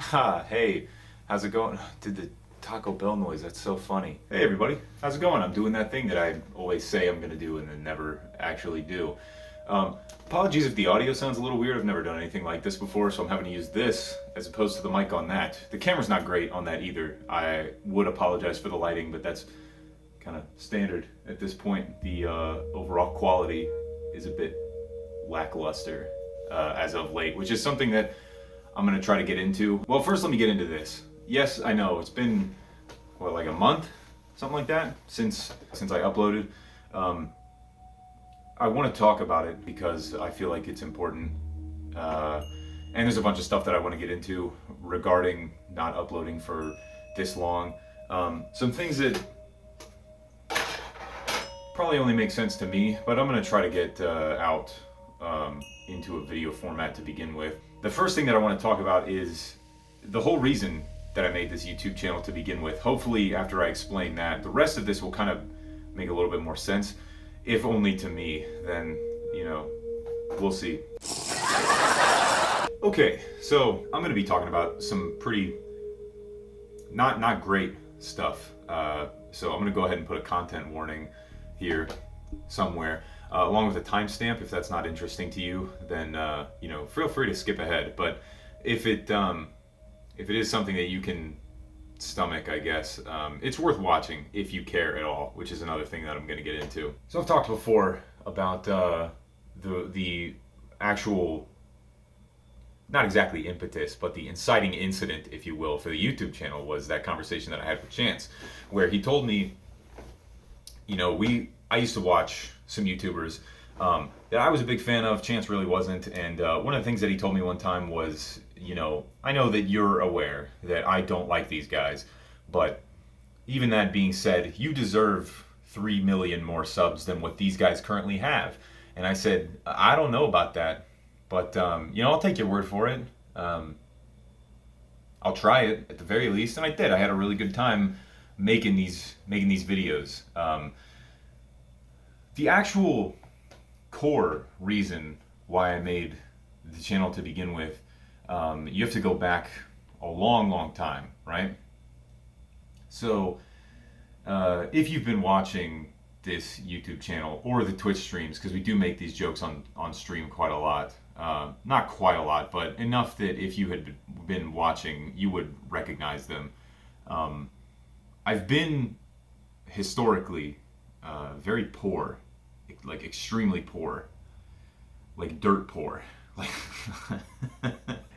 Ha, hey, how's it going? Did the Taco Bell noise, that's so funny. Hey everybody, how's it going? I'm doing that thing that I always say I'm gonna do and then never actually do. Apologies if the audio sounds a little weird. I've never done anything like this before, so I'm having to use this as opposed to the mic on that. The camera's not great on that either. I would apologize for the lighting, but that's kind of standard at this point. The overall quality is a bit lackluster as of late, which is something that I'm gonna try to get into. Well, first let me get into this. Yes, I know it's been what, like a month, something like that, since I uploaded. I want to talk about it because I feel like it's important, and there's a bunch of stuff that I want to get into regarding not uploading for this long. Some things that probably only make sense to me, but I'm gonna try to get out into a video format to begin with. The first thing that I want to talk about is the whole reason that I made this YouTube channel to begin with. Hopefully, after I explain that, the rest of this will kind of make a little bit more sense, if only to me. Then, we'll see. Okay, so I'm going to be talking about some pretty not great stuff. So I'm going to go ahead and put a content warning here somewhere, along with a timestamp. If that's not interesting to you, then feel free to skip ahead. But if it is something that you can stomach, I guess it's worth watching if you care at all, which is another thing that I'm going to get into. So I've talked before about the actual, not exactly impetus, but the inciting incident, if you will, for the YouTube channel was that conversation that I had with Chance, where he told me, I used to watch some YouTubers that I was a big fan of. Chance really wasn't, and one of the things that he told me one time was, I know that you're aware that I don't like these guys, but even that being said, you deserve 3 million more subs than what these guys currently have. And I said, I don't know about that, but I'll take your word for it. I'll try it at the very least, and I did. I had a really good time making these videos. The actual core reason why I made the channel to begin with, you have to go back a long time, right? So if you've been watching this YouTube channel or the Twitch streams, because we do make these jokes on stream quite a lot, not quite a lot, but enough that if you had been watching, you would recognize them. I've been historically very poor, like extremely poor, like dirt poor. Like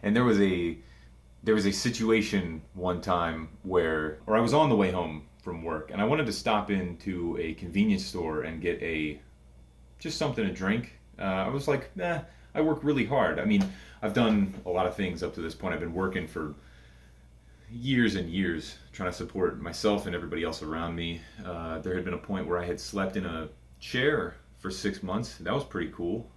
and there was a situation one time where I was on the way home from work and I wanted to stop into a convenience store and get just something to drink. I was like, I work really hard. I mean, I've done a lot of things up to this point. I've been working for years and years trying to support myself and everybody else around me. There had been a point where I had slept in a chair for 6 months. That was pretty cool.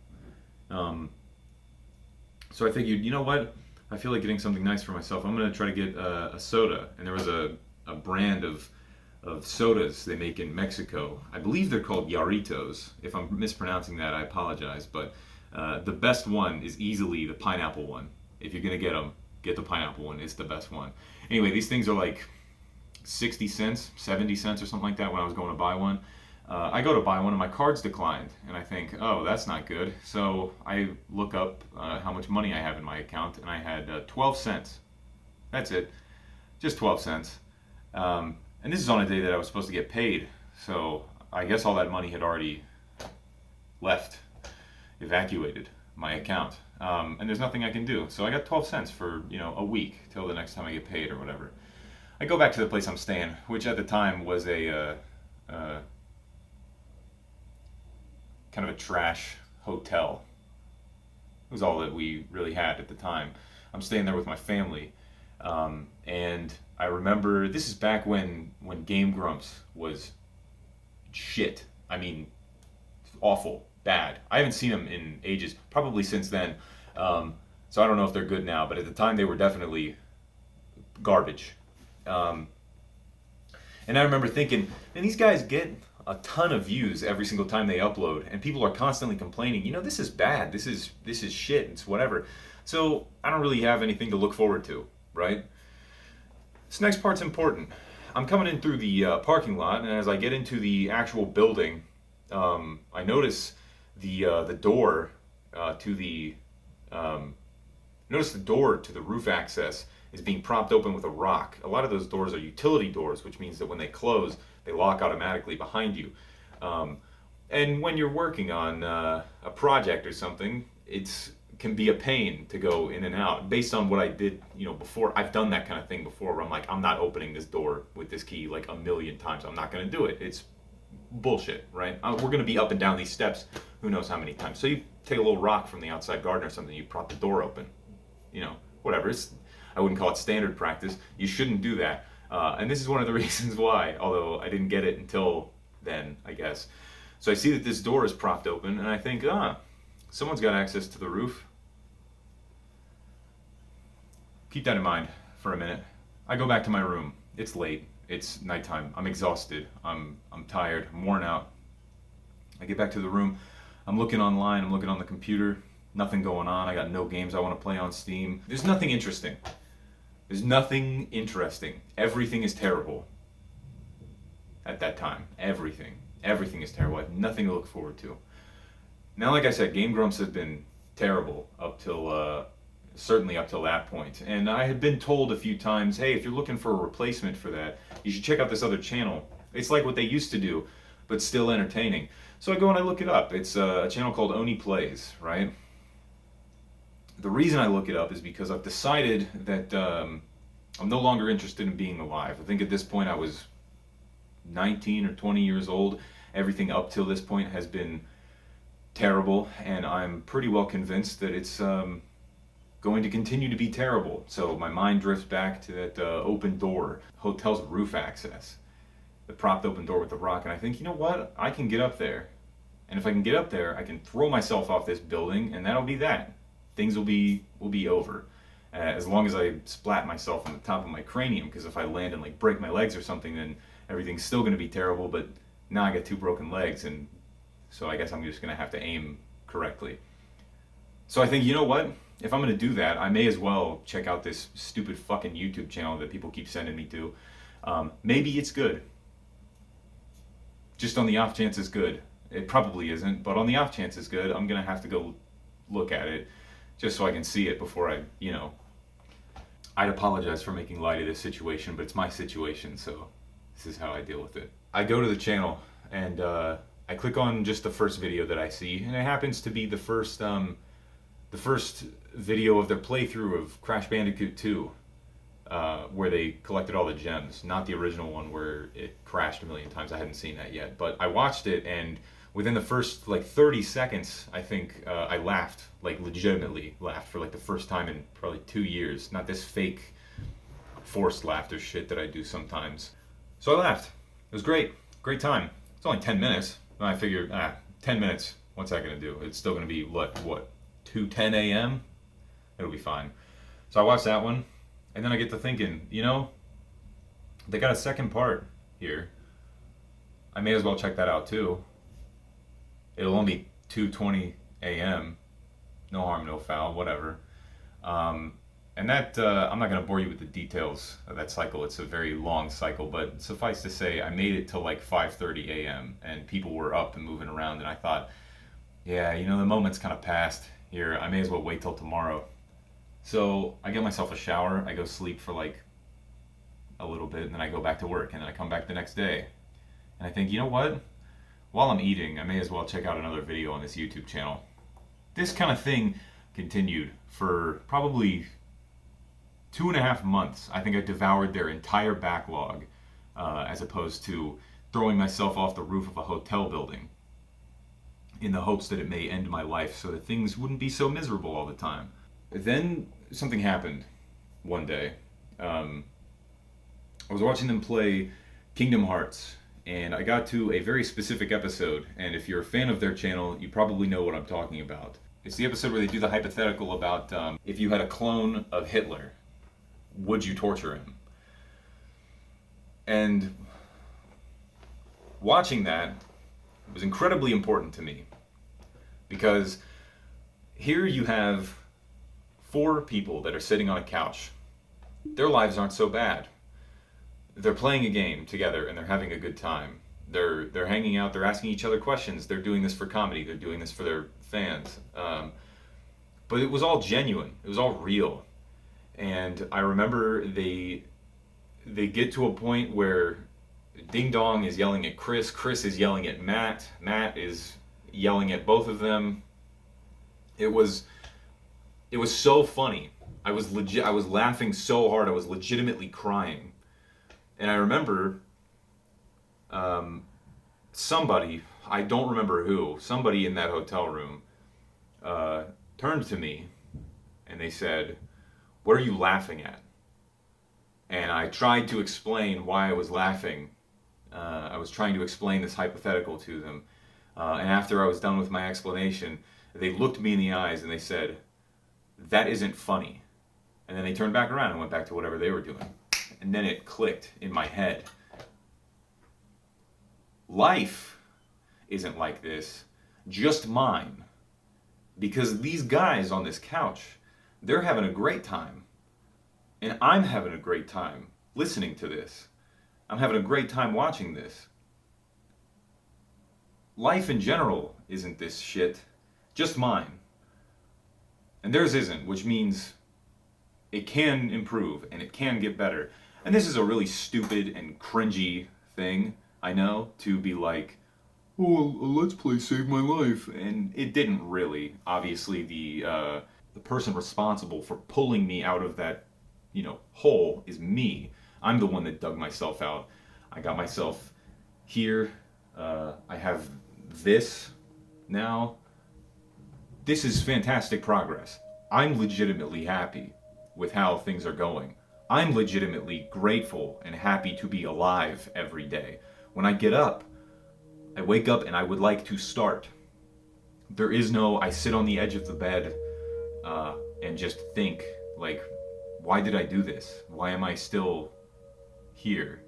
So I figured, you know what? I feel like getting something nice for myself. I'm going to try to get a soda. And there was a brand of sodas they make in Mexico. I believe they're called Yarritos. If I'm mispronouncing that, I apologize. But the best one is easily the pineapple one. If you're going to get them, get the pineapple one. It's the best one. Anyway, these things are like 60 cents, 70 cents or something like that when I was going to buy one. I go to buy one and my card's declined, and I think, oh, that's not good. So I look up how much money I have in my account, and I had 12 cents. That's it, just 12 cents. And this is on a day that I was supposed to get paid, so I guess all that money had already left, evacuated my account, and there's nothing I can do. So I got 12 cents for a week till the next time I get paid or whatever. I go back to the place I'm staying, which at the time was a kind of a trash hotel. It was all that we really had at the time. I'm staying there with my family, and I remember this is back when Game Grumps was shit. I mean, awful, bad. I haven't seen them in ages, probably since then. So I don't know if they're good now, but at the time they were definitely garbage. And I remember thinking, man, these guys get a ton of views every single time they upload, and people are constantly complaining, this is bad, this is shit, it's whatever. So I don't really have anything to look forward to. right? This next part's important. I'm coming in through the parking lot, and as I get into the actual building, I notice the door to the notice the door to the roof access is being propped open with a rock. A lot of those doors are utility doors, which means that when they close, they lock automatically behind you. And when you're working on a project or something, it can be a pain to go in and out. Based on what I did, before, I've done that kind of thing before where I'm like, I'm not opening this door with this key like a million times. I'm not going to do it. It's bullshit, right? We're going to be up and down these steps who knows how many times. So you take a little rock from the outside garden or something, you prop the door open. Whatever. I wouldn't call it standard practice. You shouldn't do that. And this is one of the reasons why, although I didn't get it until then, I guess. So I see that this door is propped open, and I think, someone's got access to the roof. Keep that in mind for a minute. I go back to my room. It's late. It's nighttime. I'm exhausted. I'm tired. I'm worn out. I get back to the room. I'm looking online. I'm looking on the computer. Nothing going on. I got no games I want to play on Steam. There's nothing interesting. There's nothing interesting. Everything is terrible at that time. Everything. Everything is terrible. I have nothing to look forward to. Now, like I said, Game Grumps has been terrible up till, certainly up till that point. And I had been told a few times, hey, if you're looking for a replacement for that, you should check out this other channel. It's like what they used to do, but still entertaining. So I go and I look it up. It's a channel called Oni Plays, right? The reason I look it up is because I've decided that I'm no longer interested in being alive. I think at this point I was 19 or 20 years old. Everything up till this point has been terrible, and I'm pretty well convinced that it's going to continue to be terrible. So my mind drifts back to that open door, hotel's roof access, the propped open door with the rock, and I think, you know what? I can get up there. And if I can get up there, I can throw myself off this building, and that'll be that. Things will be over, as long as I splat myself on the top of my cranium. Because if I land and like break my legs or something, then everything's still going to be terrible. But now I got 2 broken legs, and so I guess I'm just going to have to aim correctly. So I think, you know what? If I'm going to do that, I may as well check out this stupid fucking YouTube channel that people keep sending me to. Maybe it's good. Just on the off chance it's good. It probably isn't, but on the off chance it's good, I'm going to have to go look at it just so I can see it before I'd apologize for making light of this situation, but it's my situation, so this is how I deal with it. I go to the channel, and I click on just the first video that I see, and it happens to be the first video of their playthrough of Crash Bandicoot 2, where they collected all the gems, not the original one where it crashed a million times. I hadn't seen that yet, but I watched it, and within the first 30 seconds, I think I laughed, legitimately laughed for the first time in probably 2 years. Not this fake forced laughter shit that I do sometimes. So I laughed. It was great. Great time. It's only 10 minutes. And I figured, 10 minutes, what's that going to do? It's still going to be, 2:10 a.m.? It'll be fine. So I watched that one, and then I get to thinking, they got a second part here. I may as well check that out too. It'll only be 2:20 a.m. No harm, no foul, whatever. And that, I'm not going to bore you with the details of that cycle. It's a very long cycle, but suffice to say, I made it till 5:30 a.m. and people were up and moving around, and I thought, yeah, the moment's kind of passed here. I may as well wait till tomorrow. So I get myself a shower, I go sleep for a little bit, and then I go back to work, and then I come back the next day. And I think, you know what? While I'm eating, I may as well check out another video on this YouTube channel. This kind of thing continued for probably 2.5 months. I think I devoured their entire backlog, as opposed to throwing myself off the roof of a hotel building in the hopes that it may end my life so that things wouldn't be so miserable all the time. Then something happened one day. I was watching them play Kingdom Hearts, and I got to a very specific episode, and if you're a fan of their channel, you probably know what I'm talking about. It's the episode where they do the hypothetical about if you had a clone of Hitler, would you torture him? And watching that was incredibly important to me, because here you have 4 people that are sitting on a couch, their lives aren't so bad. They're playing a game together and they're having a good time. They're hanging out. They're asking each other questions. They're doing this for comedy. They're doing this for their fans. But it was all genuine. It was all real. And I remember they get to a point where Ding Dong is yelling at Chris. Chris is yelling at Matt. Matt is yelling at both of them. It was so funny. I was laughing so hard. I was legitimately crying. And I remember somebody, I don't remember who, somebody in that hotel room turned to me and they said, "What are you laughing at?" And I tried to explain why I was laughing. I was trying to explain this hypothetical to them. And after I was done with my explanation, they looked me in the eyes and they said, "That isn't funny." And then they turned back around and went back to whatever they were doing. And then it clicked in my head. Life isn't like this, just mine. Because these guys on this couch, they're having a great time. And I'm having a great time listening to this. I'm having a great time watching this. Life in general isn't this shit, just mine. And theirs isn't, which means it can improve and it can get better. And this is a really stupid and cringy thing, I know, to be like, "Oh, a Let's Play saved my life." And it didn't really. Obviously, the person responsible for pulling me out of that, hole is me. I'm the one that dug myself out. I got myself here. I have this now. This is fantastic progress. I'm legitimately happy with how things are going. I'm legitimately grateful and happy to be alive every day. When I get up, I wake up and I would like to start. There is no, I sit on the edge of the bed and just think, like, why did I do this? Why am I still here?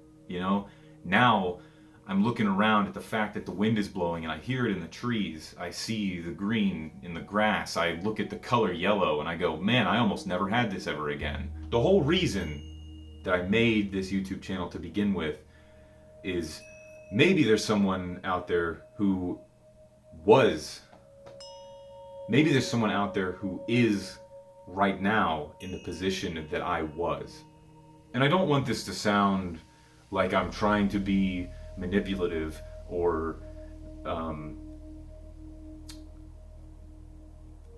Now I'm looking around at the fact that the wind is blowing and I hear it in the trees. I see the green in the grass. I look at the color yellow and I go, man, I almost never had this ever again. The whole reason that I made this YouTube channel to begin with is maybe there's someone out there who is right now in the position that I was. And I don't want this to sound like I'm trying to be manipulative or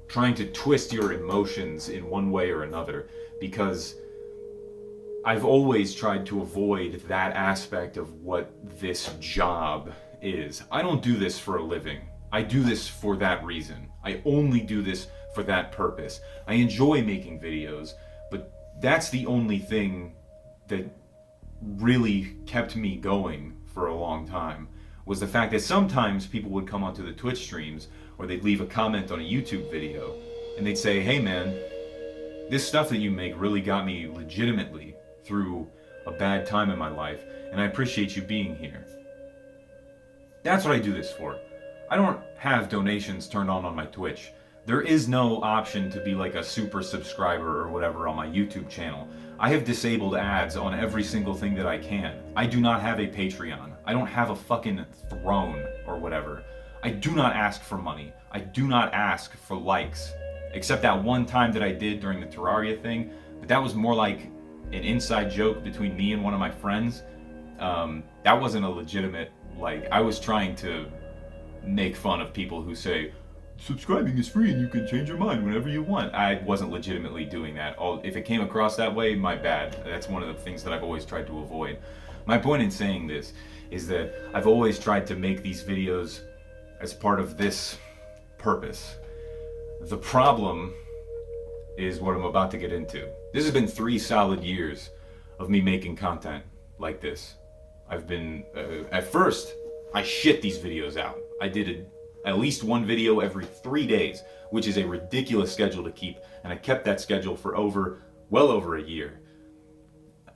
trying to twist your emotions in one way or another, because I've always tried to avoid that aspect of what this job is. I don't do this for a living. I do this for that reason. I only do this for that purpose. I enjoy making videos, but that's the only thing that really kept me going for a long time, was the fact that sometimes people would come onto the Twitch streams or they'd leave a comment on a YouTube video and they'd say, "Hey man, this stuff that you make really got me legitimately through a bad time in my life, and I appreciate you being here." That's what I do this for. I don't have donations turned on my Twitch. There is no option to be like a super subscriber or whatever on my YouTube channel. I have disabled ads on every single thing that I can. I do not have a Patreon. I don't have a fucking throne or whatever. I do not ask for money. I do not ask for likes. Except that one time that I did during the Terraria thing, but that was more like an inside joke between me and one of my friends. That wasn't a legitimate, I was trying to make fun of people who say, "Subscribing is free and you can change your mind whenever you want." I wasn't legitimately doing that. If it came across that way, my bad. That's one of the things that I've always tried to avoid. My point in saying this is that I've always tried to make these videos as part of this purpose. The problem is what I'm about to get into. This has been 3 solid years of me making content like this. I've been, at first, I shit these videos out. I did at least one video every 3 days, which is a ridiculous schedule to keep, and I kept that schedule for well over a year.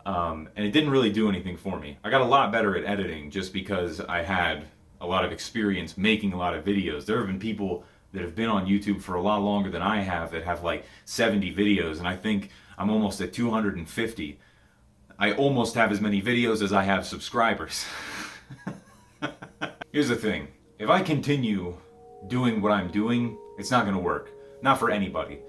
And it didn't really do anything for me. I got a lot better at editing just because I had a lot of experience making a lot of videos. There have been people that have been on YouTube for a lot longer than I have, that have like 70 videos, and I think I'm almost at 250. I almost have as many videos as I have subscribers. Here's the thing. If I continue doing what I'm doing, it's not going to work. Not for anybody.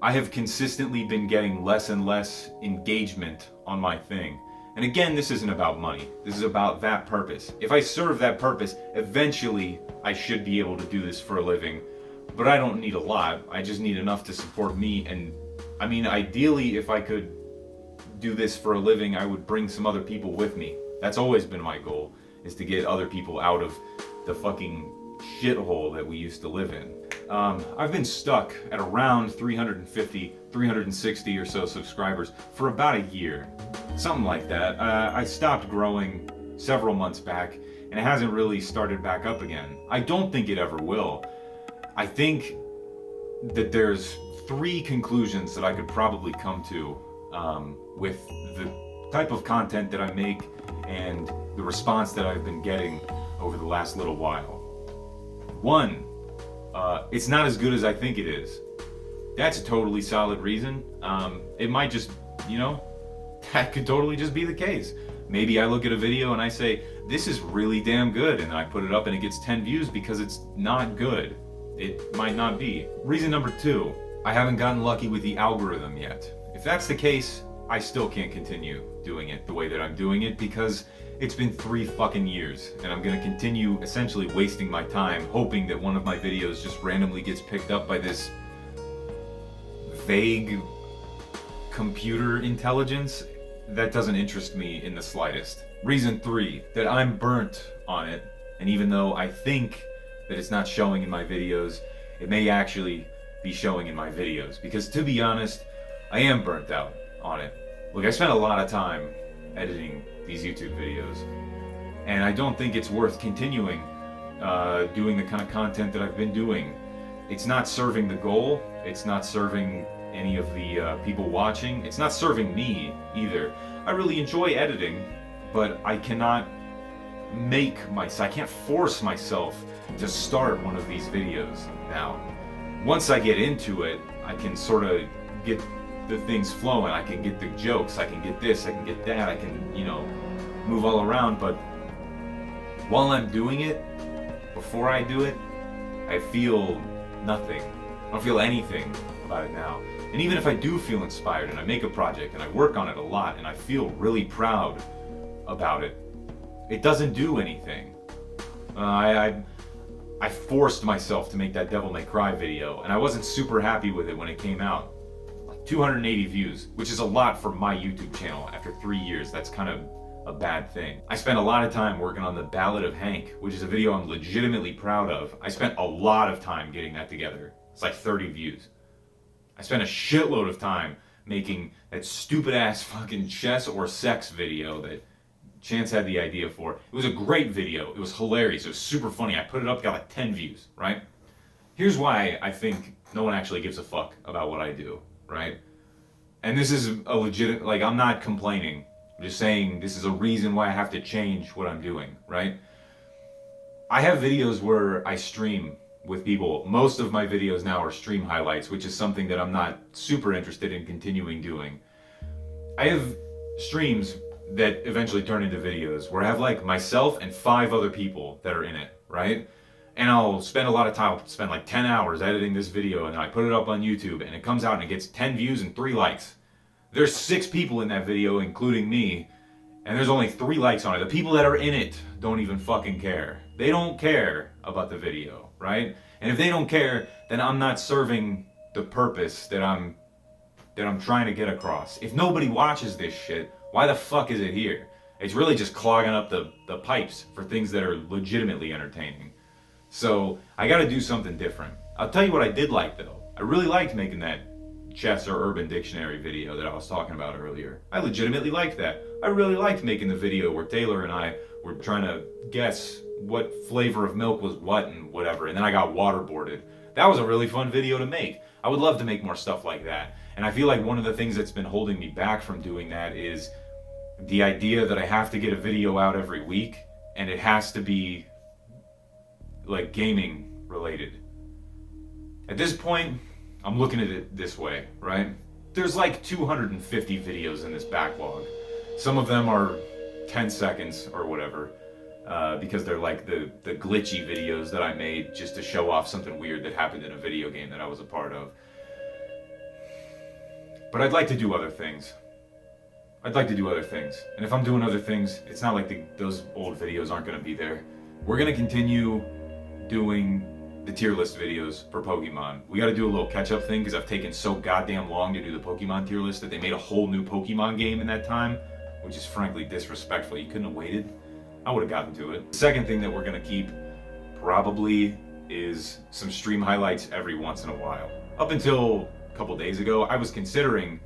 I have consistently been getting less and less engagement on my thing. And again, this isn't about money. This is about that purpose. If I serve that purpose, eventually I should be able to do this for a living. But I don't need a lot. I just need enough to support me. And I mean, ideally, if I could do this for a living, I would bring some other people with me. That's always been my goal, is to get other people out of the fucking shithole that we used to live in. I've been stuck at around 350, 360 or so subscribers for about a year. Something like that. I stopped growing several months back, and it hasn't really started back up again. I don't think it ever will. I think that there's 3 conclusions that I could probably come to with the type of content that I make and the response that I've been getting over the last little while. 1, it's not as good as I think it is. That's a totally solid reason. It might just, that could totally just be the case. Maybe I look at a video and I say, this is really damn good, and I put it up and it gets 10 views because it's not good. It might not be. Reason number 2, I haven't gotten lucky with the algorithm yet. If that's the case, I still can't continue doing it the way that I'm doing it, because it's been 3 fucking years, and I'm gonna continue essentially wasting my time hoping that one of my videos just randomly gets picked up by this vague computer intelligence that doesn't interest me in the slightest. Reason 3, that I'm burnt on it, and even though I think that it's not showing in my videos, it may actually be showing in my videos, because to be honest, I am burnt out on it. Look, I spent a lot of time editing these YouTube videos, and I don't think it's worth continuing doing the kind of content that I've been doing. It's not serving the goal, it's not serving any of the people watching, it's not serving me either. I really enjoy editing, but I cannot I can't force myself to start one of these videos now. Once I get into it, I can sort of get the things flowing. I can get the jokes, I can get this, I can get that, I can, move all around. But while I'm doing it, before I do it, I feel nothing. I don't feel anything about it now. And even if I do feel inspired and I make a project and I work on it a lot and I feel really proud about it, it doesn't do anything. I forced myself to make that Devil May Cry video, and I wasn't super happy with it when it came out. 280 views, which is a lot for my YouTube channel after 3 years. That's kind of a bad thing. I spent a lot of time working on the Ballad of Hank, which is a video I'm legitimately proud of. I spent a lot of time getting that together. It's like 30 views. I spent a shitload of time making that stupid ass fucking chess or sex video that Chance had the idea for. It was a great video. It was hilarious. It was super funny. I put it up, got like 10 views, right? Here's why I think no one actually gives a fuck about what I do, right? And this is a legit, I'm not complaining. I'm just saying this is a reason why I have to change what I'm doing, right? I have videos where I stream with people. Most of my videos now are stream highlights, which is something that I'm not super interested in continuing doing. I have streams that eventually turn into videos where I have like myself and 5 other people that are in it, right? And I'll spend a lot of time, I'll spend like 10 hours editing this video, and I put it up on YouTube, and it comes out and it gets 10 views and 3 likes. There's 6 people in that video, including me, and there's only 3 likes on it. The people that are in it don't even fucking care. They don't care about the video, right? And if they don't care, then I'm not serving the purpose that I'm trying to get across. If nobody watches this shit, why the fuck is it here? It's really just clogging up the pipes for things that are legitimately entertaining. So I gotta do something different. I'll tell you what I did like though. I really liked making that chess or urban dictionary video that I was talking about earlier. I legitimately liked that. I really liked making the video where Taylor and I were trying to guess what flavor of milk was what and whatever, and then I got waterboarded. That was a really fun video to make. I would love to make more stuff like that. And I feel like one of the things that's been holding me back from doing that is the idea that I have to get a video out every week, and it has to be like gaming related. At this point, I'm looking at it this way, right? There's like 250 videos in this backlog. Some of them are 10 seconds or whatever, because they're like the glitchy videos that I made just to show off something weird that happened in a video game that I was a part of. But I'd like to do other things. And if I'm doing other things, it's not like those old videos aren't going to be there. We're going to continue doing the tier list videos for Pokemon. We got to do a little catch-up thing because I've taken so goddamn long to do the Pokemon tier list that they made a whole new Pokemon game in that time, which is frankly disrespectful. You couldn't have waited. I would have gotten to it. The second thing that we're going to keep probably is some stream highlights every once in a while. Up until a couple days ago, I was considering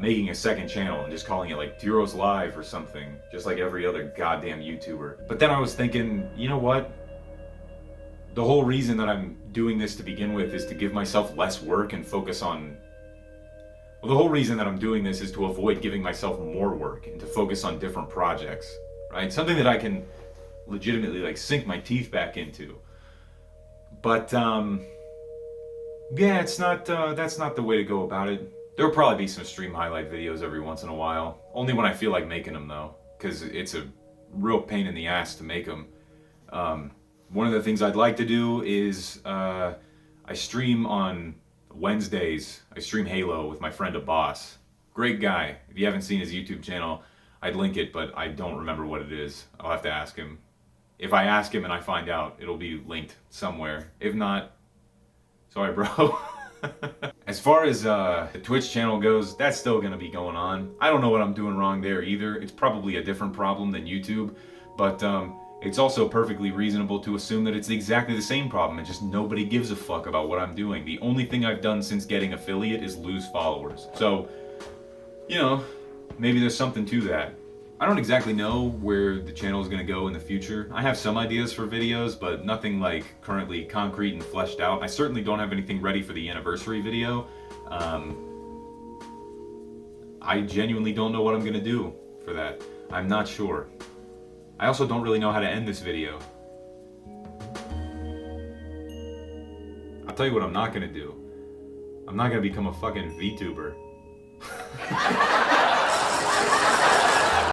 making a second channel and just calling it like Tyros Live or something, just like every other goddamn YouTuber. But then I was thinking, you know what? The whole reason that I'm doing this to begin with is to give myself less work and focus on... Well, the whole reason that I'm doing this is to avoid giving myself more work and to focus on different projects, right? Something that I can legitimately like sink my teeth back into. But yeah, it's not. That's not the way to go about it. There'll probably be some stream highlight videos every once in a while. Only when I feel like making them though, because it's a real pain in the ass to make them. One of the things I'd like to do is I stream on Wednesdays. I stream Halo with my friend Abbas. Great guy. If you haven't seen his YouTube channel, I'd link it, but I don't remember what it is. I'll have to ask him. If I ask him and I find out, it'll be linked somewhere. If not, sorry, bro. As far as the Twitch channel goes, that's still going to be going on. I don't know what I'm doing wrong there either. It's probably a different problem than YouTube, but it's also perfectly reasonable to assume that it's exactly the same problem and just nobody gives a fuck about what I'm doing. The only thing I've done since getting affiliate is lose followers. So, you know, maybe there's something to that. I don't exactly know where the channel is going to go in the future. I have some ideas for videos, but nothing like currently concrete and fleshed out. I certainly don't have anything ready for the anniversary video. I genuinely don't know what I'm going to do for that. I'm not sure. I also don't really know how to end this video. I'll tell you what I'm not going to do. I'm not going to become a fucking VTuber.